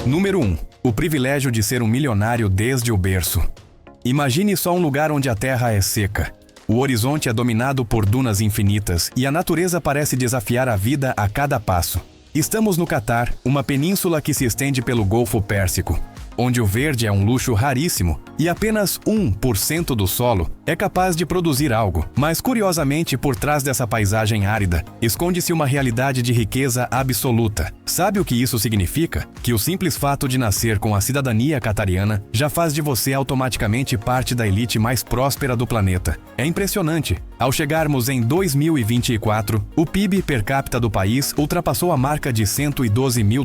Número 1. O privilégio de ser um milionário desde o berço. Imagine só um lugar onde a terra é seca. O horizonte é dominado por dunas infinitas e a natureza parece desafiar a vida a cada passo. Estamos no Catar, uma península que se estende pelo Golfo Pérsico, onde o verde é um luxo raríssimo e apenas 1% do solo é capaz de produzir algo. Mas, curiosamente, por trás dessa paisagem árida, esconde-se uma realidade de riqueza absoluta. Sabe o que isso significa? Que o simples fato de nascer com a cidadania catariana já faz de você automaticamente parte da elite mais próspera do planeta. É impressionante. Ao chegarmos em 2024, o PIB per capita do país ultrapassou a marca de $112 mil,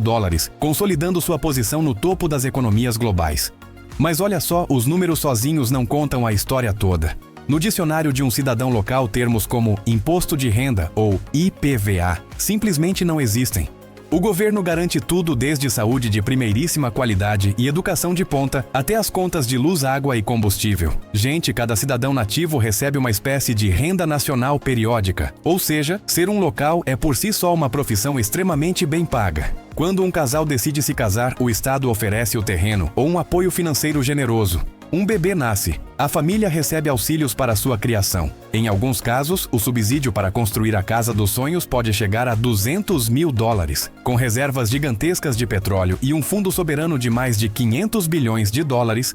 consolidando sua posição no topo das economias globais. Mas olha só, os números sozinhos não contam a história toda. No dicionário de um cidadão local, termos como imposto de renda ou IPVA simplesmente não existem. O governo garante tudo, desde saúde de primeiríssima qualidade e educação de ponta até as contas de luz, água e combustível. Gente, cada cidadão nativo recebe uma espécie de renda nacional periódica, ou seja, ser um local é por si só uma profissão extremamente bem paga. Quando um casal decide se casar, o Estado oferece o terreno ou um apoio financeiro generoso. Um bebê nasce. A família recebe auxílios para sua criação. Em alguns casos, o subsídio para construir a casa dos sonhos pode chegar a $200 mil. Com reservas gigantescas de petróleo e um fundo soberano de mais de $500 bilhões,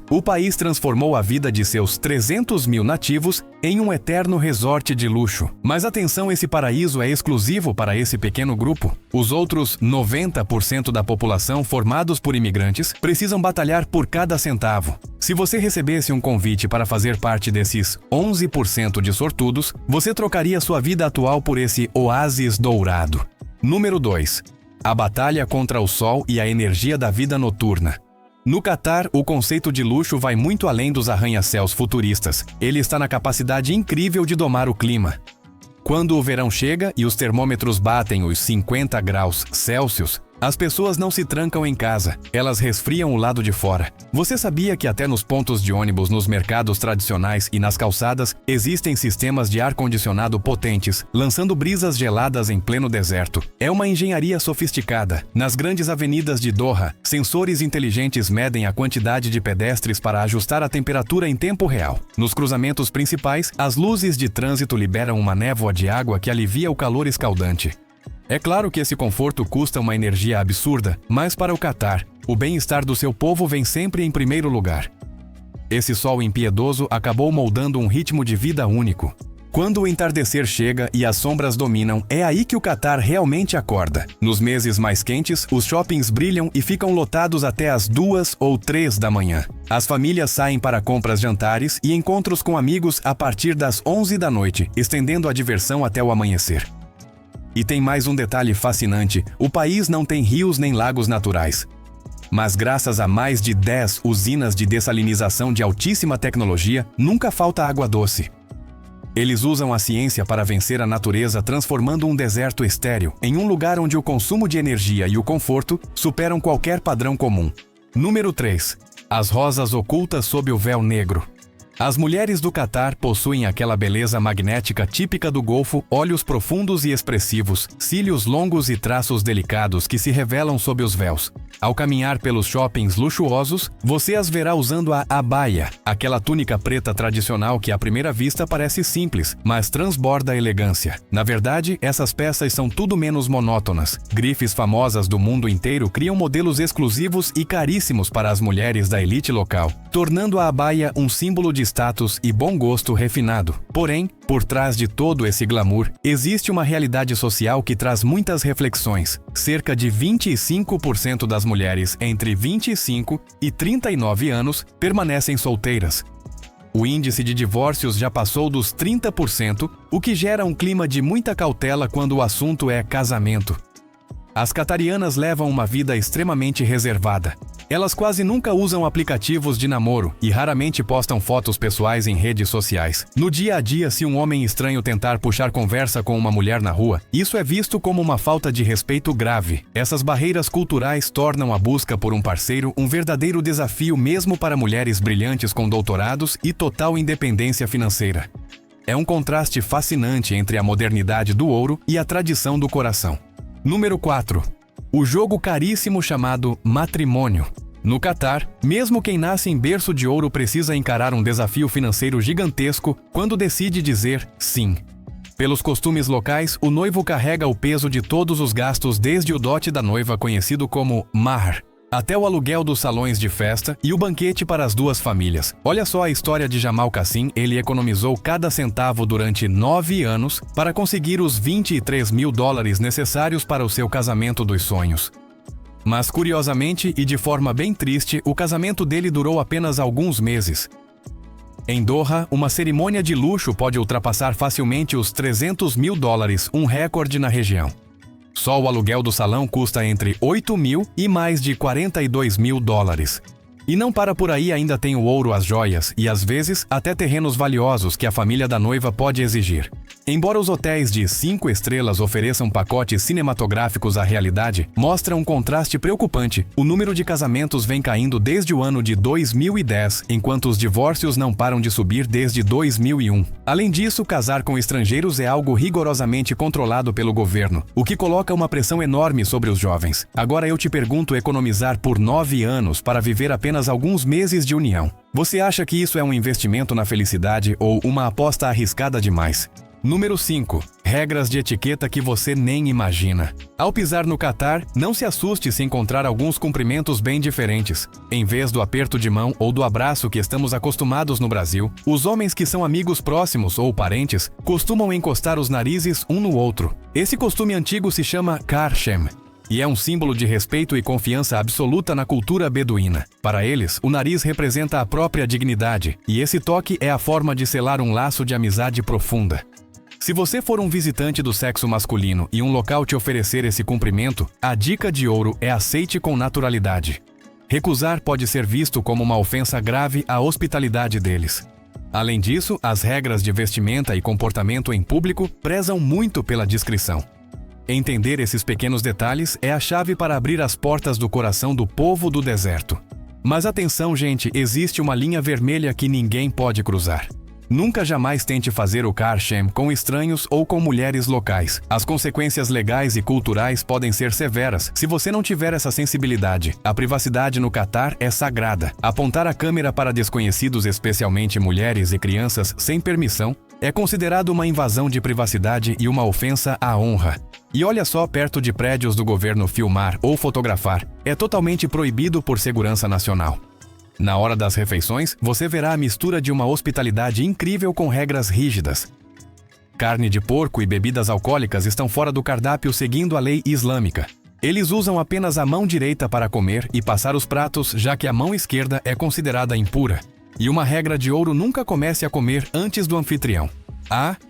o país transformou a vida de seus 300 mil nativos em um eterno resort de luxo. Mas atenção, esse paraíso é exclusivo para esse pequeno grupo. Os outros 90% da população, formados por imigrantes, precisam batalhar por cada centavo. Se você recebesse um convite para fazer parte desses 11% de sortudos, você trocaria sua vida atual por esse oásis dourado. Número 2. A batalha contra o sol e a energia da vida noturna. No Catar, o conceito de luxo vai muito além dos arranha-céus futuristas. Ele está na capacidade incrível de domar o clima. Quando o verão chega e os termômetros batem os 50 graus Celsius, as pessoas não se trancam em casa, elas resfriam o lado de fora. Você sabia que até nos pontos de ônibus, nos mercados tradicionais e nas calçadas, existem sistemas de ar-condicionado potentes, lançando brisas geladas em pleno deserto? É uma engenharia sofisticada. Nas grandes avenidas de Doha, sensores inteligentes medem a quantidade de pedestres para ajustar a temperatura em tempo real. Nos cruzamentos principais, as luzes de trânsito liberam uma névoa de água que alivia o calor escaldante. É claro que esse conforto custa uma energia absurda, mas para o Catar, o bem-estar do seu povo vem sempre em primeiro lugar. Esse sol impiedoso acabou moldando um ritmo de vida único. Quando o entardecer chega e as sombras dominam, é aí que o Catar realmente acorda. Nos meses mais quentes, os shoppings brilham e ficam lotados até as 2 ou 3 da manhã. As famílias saem para compras, jantares e encontros com amigos a partir das 11 da noite, estendendo a diversão até o amanhecer. E tem mais um detalhe fascinante: o país não tem rios nem lagos naturais. Mas graças a mais de 10 usinas de dessalinização de altíssima tecnologia, nunca falta água doce. Eles usam a ciência para vencer a natureza, transformando um deserto estéril em um lugar onde o consumo de energia e o conforto superam qualquer padrão comum. Número 3. As rosas ocultas sob o véu negro. As mulheres do Catar possuem aquela beleza magnética típica do Golfo, olhos profundos e expressivos, cílios longos e traços delicados que se revelam sob os véus. Ao caminhar pelos shoppings luxuosos, você as verá usando a abaya, aquela túnica preta tradicional que à primeira vista parece simples, mas transborda elegância. Na verdade, essas peças são tudo menos monótonas. Grifes famosas do mundo inteiro criam modelos exclusivos e caríssimos para as mulheres da elite local, tornando a abaya um símbolo de status e bom gosto refinado. Porém, por trás de todo esse glamour, existe uma realidade social que traz muitas reflexões. Cerca de 25% das mulheres entre 25 e 39 anos permanecem solteiras. O índice de divórcios já passou dos 30%, o que gera um clima de muita cautela quando o assunto é casamento. As catarianas levam uma vida extremamente reservada. Elas quase nunca usam aplicativos de namoro e raramente postam fotos pessoais em redes sociais. No dia a dia, se um homem estranho tentar puxar conversa com uma mulher na rua, isso é visto como uma falta de respeito grave. Essas barreiras culturais tornam a busca por um parceiro um verdadeiro desafio mesmo para mulheres brilhantes com doutorados e total independência financeira. É um contraste fascinante entre a modernidade do ouro e a tradição do coração. Número 4. O jogo caríssimo chamado matrimônio. No Catar, mesmo quem nasce em berço de ouro precisa encarar um desafio financeiro gigantesco quando decide dizer sim. Pelos costumes locais, o noivo carrega o peso de todos os gastos, desde o dote da noiva, conhecido como mahr, até o aluguel dos salões de festa e o banquete para as duas famílias. Olha só a história de Jamal Cassim. Ele economizou cada centavo durante 9 anos para conseguir os 23 mil dólares necessários para o seu casamento dos sonhos. Mas, curiosamente e de forma bem triste, o casamento dele durou apenas alguns meses. Em Doha, uma cerimônia de luxo pode ultrapassar facilmente os 300 mil dólares, um recorde na região. Só o aluguel do salão custa entre 8 mil e mais de 42 mil dólares. E não para por aí, ainda tem o ouro, as joias e, às vezes, até terrenos valiosos que a família da noiva pode exigir. Embora os hotéis de 5 estrelas ofereçam pacotes cinematográficos, a realidade mostra um contraste preocupante. O número de casamentos vem caindo desde o ano de 2010, enquanto os divórcios não param de subir desde 2001. Além disso, casar com estrangeiros é algo rigorosamente controlado pelo governo, o que coloca uma pressão enorme sobre os jovens. Agora eu te pergunto, economizar por 9 anos para viver apenas alguns meses de união. Você acha que isso é um investimento na felicidade ou uma aposta arriscada demais? Número 5. Regras de etiqueta que você nem imagina. Ao pisar no Catar, não se assuste se encontrar alguns cumprimentos bem diferentes. Em vez do aperto de mão ou do abraço que estamos acostumados no Brasil, os homens que são amigos próximos ou parentes costumam encostar os narizes um no outro. Esse costume antigo se chama karshem e é um símbolo de respeito e confiança absoluta na cultura beduína. Para eles, o nariz representa a própria dignidade, e esse toque é a forma de selar um laço de amizade profunda. Se você for um visitante do sexo masculino e um local te oferecer esse cumprimento, a dica de ouro é: aceite com naturalidade. Recusar pode ser visto como uma ofensa grave à hospitalidade deles. Além disso, as regras de vestimenta e comportamento em público prezam muito pela discrição. Entender esses pequenos detalhes é a chave para abrir as portas do coração do povo do deserto. Mas atenção, gente, existe uma linha vermelha que ninguém pode cruzar. Nunca jamais tente fazer o karshem com estranhos ou com mulheres locais. As consequências legais e culturais podem ser severas se você não tiver essa sensibilidade. A privacidade no Catar é sagrada. Apontar a câmera para desconhecidos, especialmente mulheres e crianças, sem permissão, é considerado uma invasão de privacidade e uma ofensa à honra. E olha só, perto de prédios do governo, filmar ou fotografar é totalmente proibido por segurança nacional. Na hora das refeições, você verá a mistura de uma hospitalidade incrível com regras rígidas. Carne de porco e bebidas alcoólicas estão fora do cardápio seguindo a lei islâmica. Eles usam apenas a mão direita para comer e passar os pratos, já que a mão esquerda é considerada impura. E uma regra de ouro: nunca comece a comer antes do anfitrião.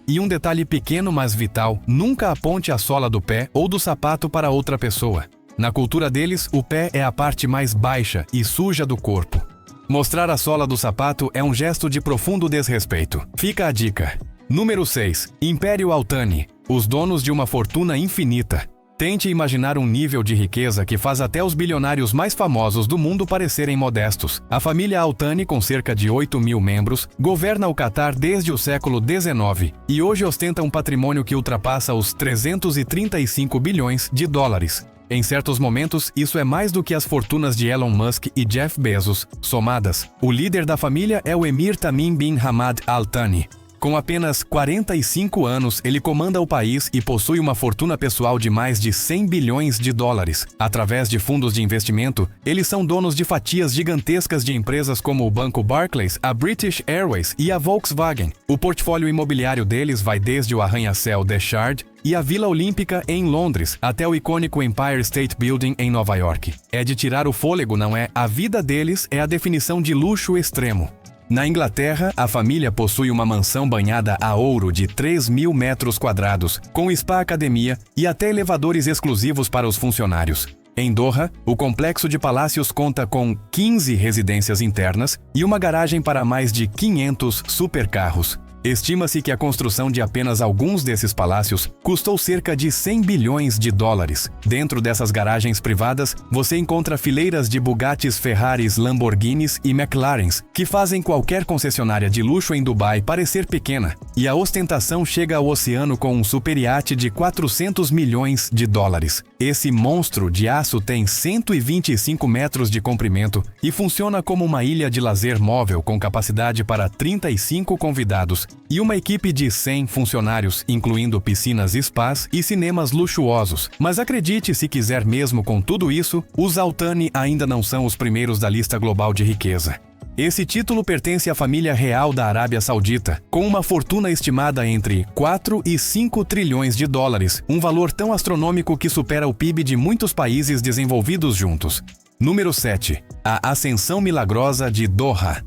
E um detalhe pequeno mas vital: nunca aponte a sola do pé ou do sapato para outra pessoa. Na cultura deles, o pé é a parte mais baixa e suja do corpo. Mostrar a sola do sapato é um gesto de profundo desrespeito. Fica a dica. Número 6. Império Al Thani, os donos de uma fortuna infinita. Tente imaginar um nível de riqueza que faz até os bilionários mais famosos do mundo parecerem modestos. A família Al Thani, com cerca de 8 mil membros, governa o Catar desde o século XIX e hoje ostenta um patrimônio que ultrapassa os 335 bilhões de dólares. Em certos momentos, isso é mais do que as fortunas de Elon Musk e Jeff Bezos somadas. O líder da família é o Emir Tamim bin Hamad Al Thani. Com apenas 45 anos, ele comanda o país e possui uma fortuna pessoal de mais de 100 bilhões de dólares. Através de fundos de investimento, eles são donos de fatias gigantescas de empresas como o Banco Barclays, a British Airways e a Volkswagen. O portfólio imobiliário deles vai desde o arranha-céu The Shard e a Vila Olímpica em Londres até o icônico Empire State Building em Nova York. É de tirar o fôlego, não é? A vida deles é a definição de luxo extremo. Na Inglaterra, a família possui uma mansão banhada a ouro de 3.000 metros quadrados, com spa-academia e até elevadores exclusivos para os funcionários. Em Doha, o complexo de palácios conta com 15 residências internas e uma garagem para mais de 500 supercarros. Estima-se que a construção de apenas alguns desses palácios custou cerca de 100 bilhões de dólares. Dentro dessas garagens privadas, você encontra fileiras de Bugattis, Ferraris, Lamborghinis e McLarens, que fazem qualquer concessionária de luxo em Dubai parecer pequena. E a ostentação chega ao oceano com um superiate de 400 milhões de dólares. Esse monstro de aço tem 125 metros de comprimento e funciona como uma ilha de lazer móvel com capacidade para 35 convidados e uma equipe de 100 funcionários, incluindo piscinas, spas e cinemas luxuosos. Mas acredite, se quiser mesmo com tudo isso, os Al Thani ainda não são os primeiros da lista global de riqueza. Esse título pertence à família real da Arábia Saudita, com uma fortuna estimada entre 4 e 5 trilhões de dólares, um valor tão astronômico que supera o PIB de muitos países desenvolvidos juntos. Número 7. A Ascensão Milagrosa de Doha.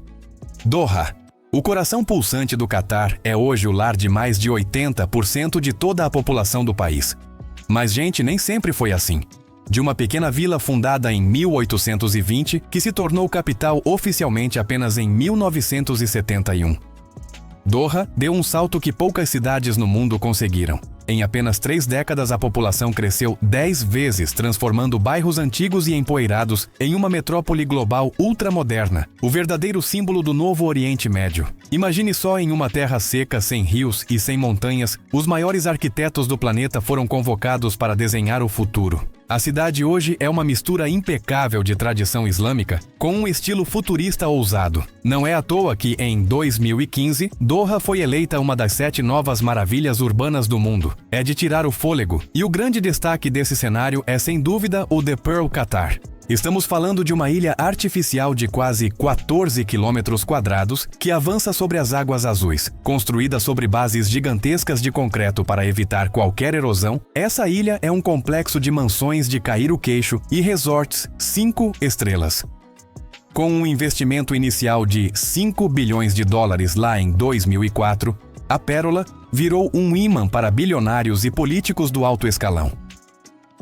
Doha. O coração pulsante do Catar é hoje o lar de mais de 80% de toda a população do país. Mas, gente, nem sempre foi assim. De uma pequena vila fundada em 1820, que se tornou capital oficialmente apenas em 1971. Doha deu um salto que poucas cidades no mundo conseguiram. Em apenas 3 décadas, a população cresceu 10 vezes, transformando bairros antigos e empoeirados em uma metrópole global ultramoderna, o verdadeiro símbolo do novo Oriente Médio. Imagine só, em uma terra seca, sem rios e sem montanhas, os maiores arquitetos do planeta foram convocados para desenhar o futuro. A cidade hoje é uma mistura impecável de tradição islâmica com um estilo futurista ousado. Não é à toa que, em 2015, Doha foi eleita uma das 7 novas maravilhas urbanas do mundo. É de tirar o fôlego, e o grande destaque desse cenário é, sem dúvida, o The Pearl Qatar. Estamos falando de uma ilha artificial de quase 14 quilômetros quadrados que avança sobre as águas azuis. Construída sobre bases gigantescas de concreto para evitar qualquer erosão, essa ilha é um complexo de mansões de cair o queixo e resorts 5 estrelas. Com um investimento inicial de 5 bilhões de dólares lá em 2004, a Pérola virou um imã para bilionários e políticos do alto escalão.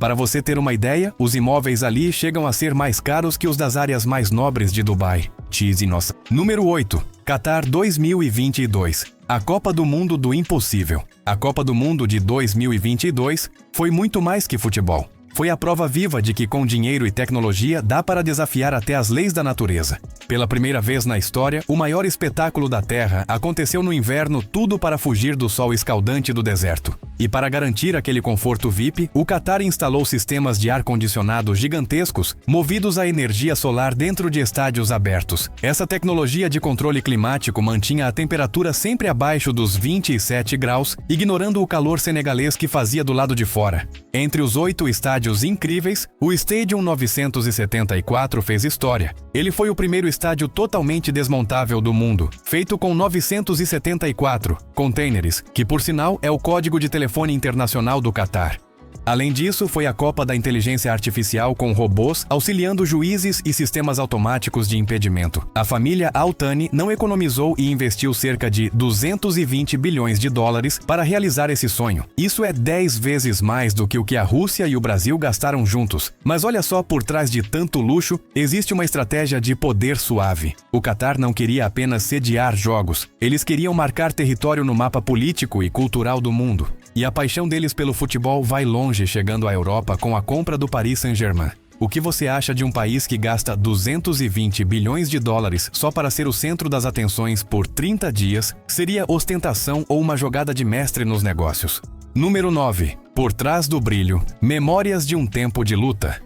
Para você ter uma ideia, os imóveis ali chegam a ser mais caros que os das áreas mais nobres de Dubai. Cheese nossa. Número 8. Qatar 2022. A Copa do Mundo do Impossível. A Copa do Mundo de 2022 foi muito mais que futebol. Foi a prova viva de que com dinheiro e tecnologia dá para desafiar até as leis da natureza. Pela primeira vez na história, o maior espetáculo da Terra aconteceu no inverno, tudo para fugir do sol escaldante do deserto. E para garantir aquele conforto VIP, o Qatar instalou sistemas de ar-condicionado gigantescos, movidos a energia solar dentro de estádios abertos. Essa tecnologia de controle climático mantinha a temperatura sempre abaixo dos 27 graus, ignorando o calor senegalês que fazia do lado de fora. Entre os 8 estádios incríveis, o Stadium 974 fez história. Ele foi o primeiro estádio totalmente desmontável do mundo, feito com 974 containers, que por sinal é o código de telefone internacional do Qatar. Além disso, foi a Copa da Inteligência Artificial com robôs auxiliando juízes e sistemas automáticos de impedimento. A família Al Thani não economizou e investiu cerca de 220 bilhões de dólares para realizar esse sonho. Isso é 10 vezes mais do que o que a Rússia e o Brasil gastaram juntos. Mas olha só, por trás de tanto luxo, existe uma estratégia de poder suave. O Qatar não queria apenas sediar jogos. Eles queriam marcar território no mapa político e cultural do mundo. E a paixão deles pelo futebol vai longe, chegando à Europa com a compra do Paris Saint-Germain. O que você acha de um país que gasta 220 bilhões de dólares só para ser o centro das atenções por 30 dias? Seria ostentação ou uma jogada de mestre nos negócios? Número 9. Por trás do brilho, memórias de um tempo de luta.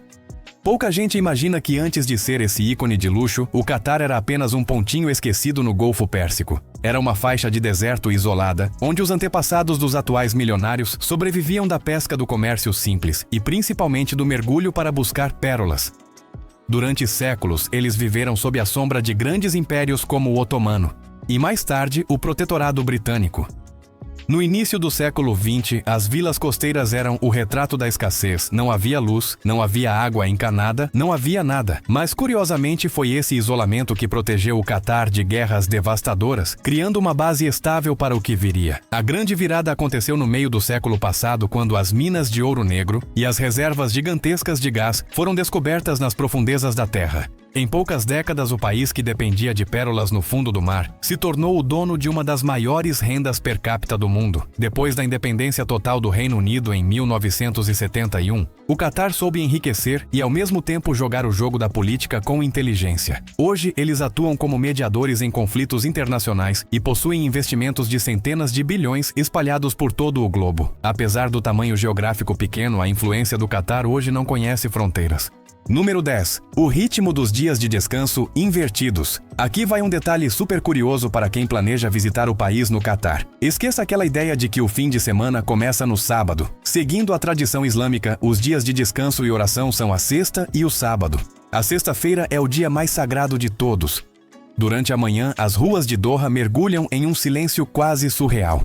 Pouca gente imagina que antes de ser esse ícone de luxo, o Qatar era apenas um pontinho esquecido no Golfo Pérsico. Era uma faixa de deserto isolada, onde os antepassados dos atuais milionários sobreviviam da pesca do comércio simples e principalmente do mergulho para buscar pérolas. Durante séculos, eles viveram sob a sombra de grandes impérios como o Otomano e, mais tarde, o Protetorado Britânico. No início do século XX, as vilas costeiras eram o retrato da escassez. Não havia luz, não havia água encanada, não havia nada. Mas, curiosamente, foi esse isolamento que protegeu o Qatar de guerras devastadoras, criando uma base estável para o que viria. A grande virada aconteceu no meio do século passado, quando as minas de ouro negro e as reservas gigantescas de gás foram descobertas nas profundezas da terra. Em poucas décadas, o país que dependia de pérolas no fundo do mar se tornou o dono de uma das maiores rendas per capita do mundo. Depois da independência total do Reino Unido em 1971, o Catar soube enriquecer e ao mesmo tempo jogar o jogo da política com inteligência. Hoje, eles atuam como mediadores em conflitos internacionais e possuem investimentos de centenas de bilhões espalhados por todo o globo. Apesar do tamanho geográfico pequeno, a influência do Catar hoje não conhece fronteiras. Número 10. O ritmo dos dias de descanso invertidos. Aqui vai um detalhe super curioso para quem planeja visitar o país no Catar. Esqueça aquela ideia de que o fim de semana começa no sábado. Seguindo a tradição islâmica, os dias de descanso e oração são a sexta e o sábado. A sexta-feira é o dia mais sagrado de todos. Durante a manhã, as ruas de Doha mergulham em um silêncio quase surreal.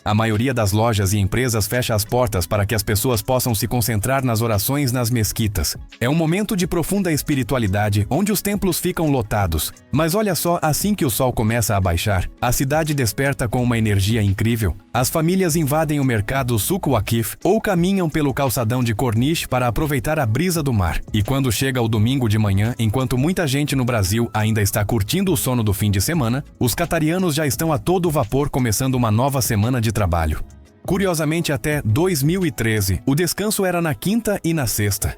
A maioria das lojas e empresas fecha as portas para que as pessoas possam se concentrar nas orações nas mesquitas. É um momento de profunda espiritualidade, onde os templos ficam lotados. Mas olha só, assim que o sol começa a baixar, a cidade desperta com uma energia incrível. As famílias invadem o mercado Souq Waqif ou caminham pelo calçadão de Corniche para aproveitar a brisa do mar. E quando chega o domingo de manhã, enquanto muita gente no Brasil ainda está curtindo o sono do fim de semana, os catarianos já estão a todo vapor começando uma nova semana de trabalho. Curiosamente, até 2013, o descanso era na quinta e na sexta.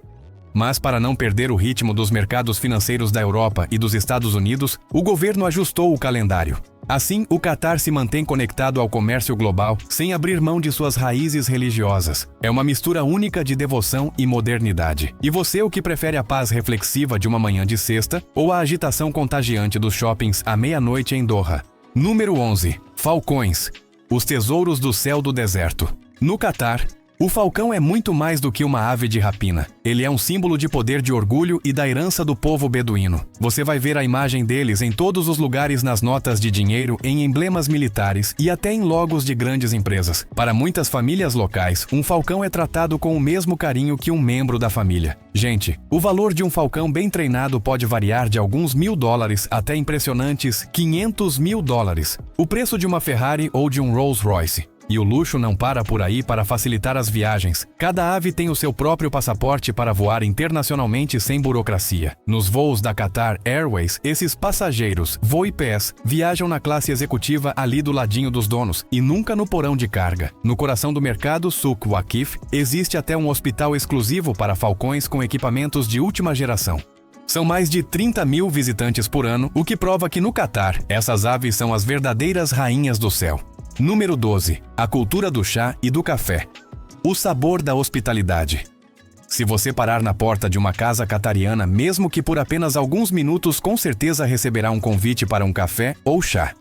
Mas para não perder o ritmo dos mercados financeiros da Europa e dos Estados Unidos, o governo ajustou o calendário. Assim, o Catar se mantém conectado ao comércio global sem abrir mão de suas raízes religiosas. É uma mistura única de devoção e modernidade. E você, o que prefere a paz reflexiva de uma manhã de sexta ou a agitação contagiante dos shoppings à meia-noite em Doha? Número 11. Falcões. Os tesouros do céu do deserto. No Catar, o falcão é muito mais do que uma ave de rapina. Ele é um símbolo de poder, de orgulho e da herança do povo beduíno. Você vai ver a imagem deles em todos os lugares, nas notas de dinheiro, em emblemas militares e até em logos de grandes empresas. Para muitas famílias locais, um falcão é tratado com o mesmo carinho que um membro da família. Gente, o valor de um falcão bem treinado pode variar de alguns $1.000 até impressionantes $500.000. O preço de uma Ferrari ou de um Rolls-Royce. E o luxo não para por aí. para facilitar as viagens. Cada ave tem o seu próprio passaporte para voar internacionalmente sem burocracia. Nos voos da Qatar Airways, esses passageiros, VoiPass, viajam na classe executiva ali do ladinho dos donos e nunca no porão de carga. No coração do mercado Souq Waqif, existe até um hospital exclusivo para falcões com equipamentos de última geração. São mais de 30 mil visitantes por ano, o que prova que no Catar, essas aves são as verdadeiras rainhas do céu. Número 12. A cultura do chá e do café. O sabor da hospitalidade. Se você parar na porta de uma casa catariana, mesmo que por apenas alguns minutos, com certeza receberá um convite para um café ou chá.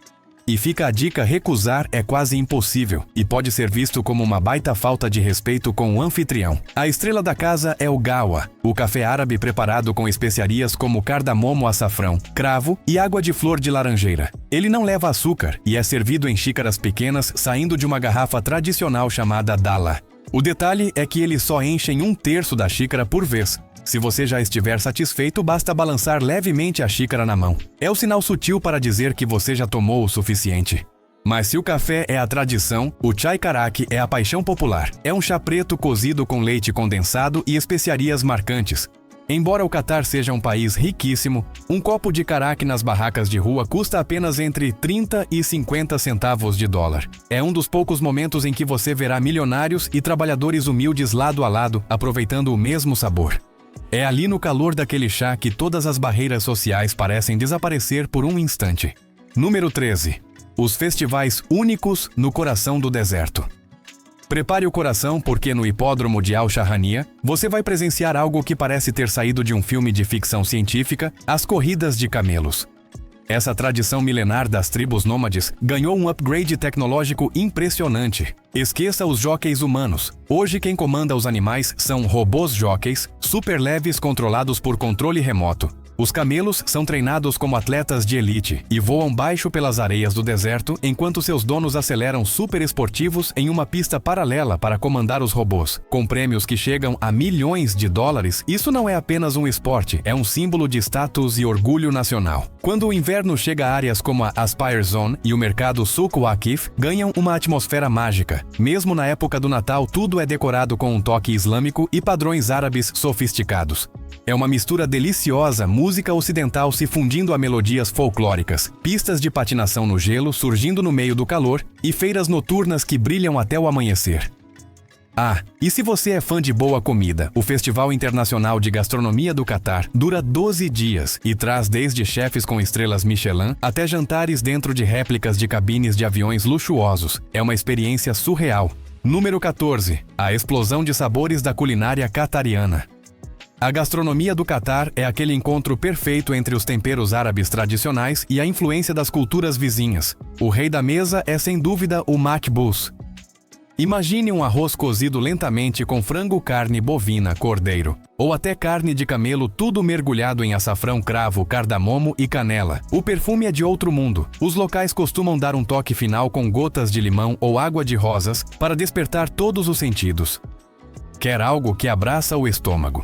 E fica a dica: recusar é quase impossível e pode ser visto como uma baita falta de respeito com o anfitrião. A estrela da casa é o gawa, o café árabe preparado com especiarias como cardamomo, açafrão, cravo e água de flor de laranjeira. Ele não leva açúcar e é servido em xícaras pequenas, saindo de uma garrafa tradicional chamada dala. O detalhe é que eles só enchem 1/3 da xícara por vez. Se você já estiver satisfeito, basta balançar levemente a xícara na mão. É o sinal sutil para dizer que você já tomou o suficiente. Mas se o café é a tradição, o chai karak é a paixão popular. É um chá preto cozido com leite condensado e especiarias marcantes. Embora o Catar seja um país riquíssimo, um copo de karak nas barracas de rua custa apenas entre 30 e 50 centavos de dólar. É um dos poucos momentos em que você verá milionários e trabalhadores humildes lado a lado, aproveitando o mesmo sabor. É ali no calor daquele chá que todas as barreiras sociais parecem desaparecer por um instante. Número 13. Os festivais únicos no coração do deserto. Prepare o coração, porque no hipódromo de Al-Shahania, você vai presenciar algo que parece ter saído de um filme de ficção científica: as corridas de camelos. Essa tradição milenar das tribos nômades ganhou um upgrade tecnológico impressionante. Esqueça os jockeys humanos. Hoje quem comanda os animais são robôs jockeys, super leves, controlados por controle remoto. Os camelos são treinados como atletas de elite e voam baixo pelas areias do deserto, enquanto seus donos aceleram super esportivos em uma pista paralela para comandar os robôs. Com prêmios que chegam a milhões de dólares, isso não é apenas um esporte, é um símbolo de status e orgulho nacional. Quando o inverno chega, áreas como a Aspire Zone e o mercado Souq Waqif ganham uma atmosfera mágica. Mesmo na época do Natal, tudo é decorado com um toque islâmico e padrões árabes sofisticados. É uma mistura deliciosa, música ocidental se fundindo a melodias folclóricas, pistas de patinação no gelo surgindo no meio do calor e feiras noturnas que brilham até o amanhecer. Ah, e se você é fã de boa comida, o Festival Internacional de Gastronomia do Catar dura 12 dias e traz desde chefes com estrelas Michelin até jantares dentro de réplicas de cabines de aviões luxuosos. É uma experiência surreal. Número 14. A explosão de sabores da culinária catariana. A gastronomia do Catar é aquele encontro perfeito entre os temperos árabes tradicionais e a influência das culturas vizinhas. O rei da mesa é sem dúvida o makbous. Imagine um arroz cozido lentamente com frango, carne bovina, cordeiro, ou até carne de camelo, tudo mergulhado em açafrão, cravo, cardamomo e canela. O perfume é de outro mundo. Os locais costumam dar um toque final com gotas de limão ou água de rosas para despertar todos os sentidos. Quer algo que abraça o estômago?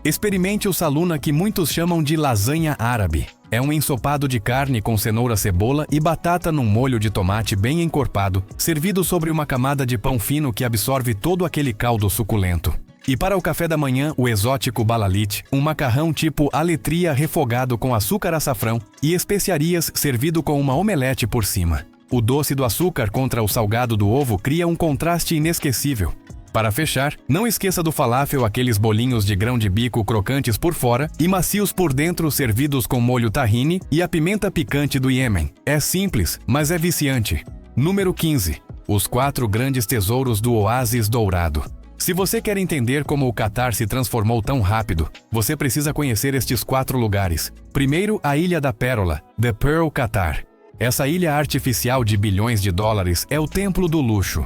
Experimente o saluna, que muitos chamam de lasanha árabe. É um ensopado de carne com cenoura, cebola e batata num molho de tomate bem encorpado, servido sobre uma camada de pão fino que absorve todo aquele caldo suculento. E para o café da manhã, o exótico balalit, um macarrão tipo aletria refogado com açúcar, açafrão e especiarias, servido com uma omelete por cima. O doce do açúcar contra o salgado do ovo cria um contraste inesquecível. Para fechar, não esqueça do falafel, aqueles bolinhos de grão de bico crocantes por fora e macios por dentro, servidos com molho tahine e a pimenta picante do Iêmen. É simples, mas é viciante. Número 15. Os 4 grandes tesouros do Oásis Dourado. Se você quer entender como o Catar se transformou tão rápido, você precisa conhecer estes 4 lugares. Primeiro, a Ilha da Pérola, The Pearl Qatar. Essa ilha artificial de bilhões de dólares é o templo do luxo.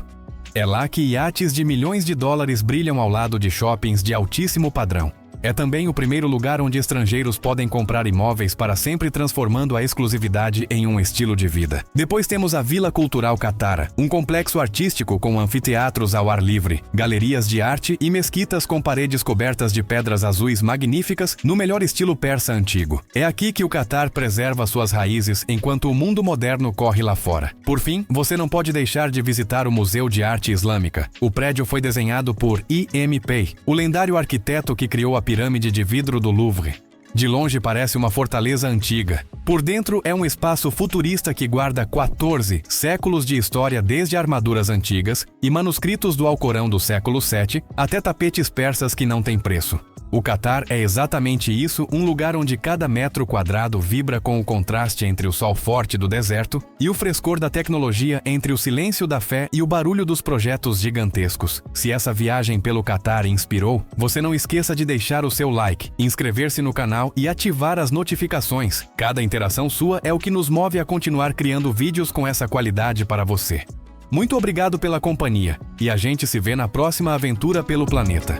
É lá que iates de milhões de dólares brilham ao lado de shoppings de altíssimo padrão. É também o primeiro lugar onde estrangeiros podem comprar imóveis para sempre, transformando a exclusividade em um estilo de vida. Depois temos a Vila Cultural Katara, um complexo artístico com anfiteatros ao ar livre, galerias de arte e mesquitas com paredes cobertas de pedras azuis magníficas no melhor estilo persa antigo. É aqui que o Catar preserva suas raízes enquanto o mundo moderno corre lá fora. Por fim, você não pode deixar de visitar o Museu de Arte Islâmica. O prédio foi desenhado por I.M. Pei, o lendário arquiteto que criou a pirâmide de vidro do Louvre. De longe parece uma fortaleza antiga. Por dentro é um espaço futurista que guarda 14 séculos de história, desde armaduras antigas e manuscritos do Alcorão do século VII até tapetes persas que não têm preço. O Catar é exatamente isso, um lugar onde cada metro quadrado vibra com o contraste entre o sol forte do deserto e o frescor da tecnologia, entre o silêncio da fé e o barulho dos projetos gigantescos. Se essa viagem pelo Catar inspirou, você não esqueça de deixar o seu like, inscrever-se no canal e ativar as notificações. Cada interação sua é o que nos move a continuar criando vídeos com essa qualidade para você. Muito obrigado pela companhia, e a gente se vê na próxima aventura pelo planeta.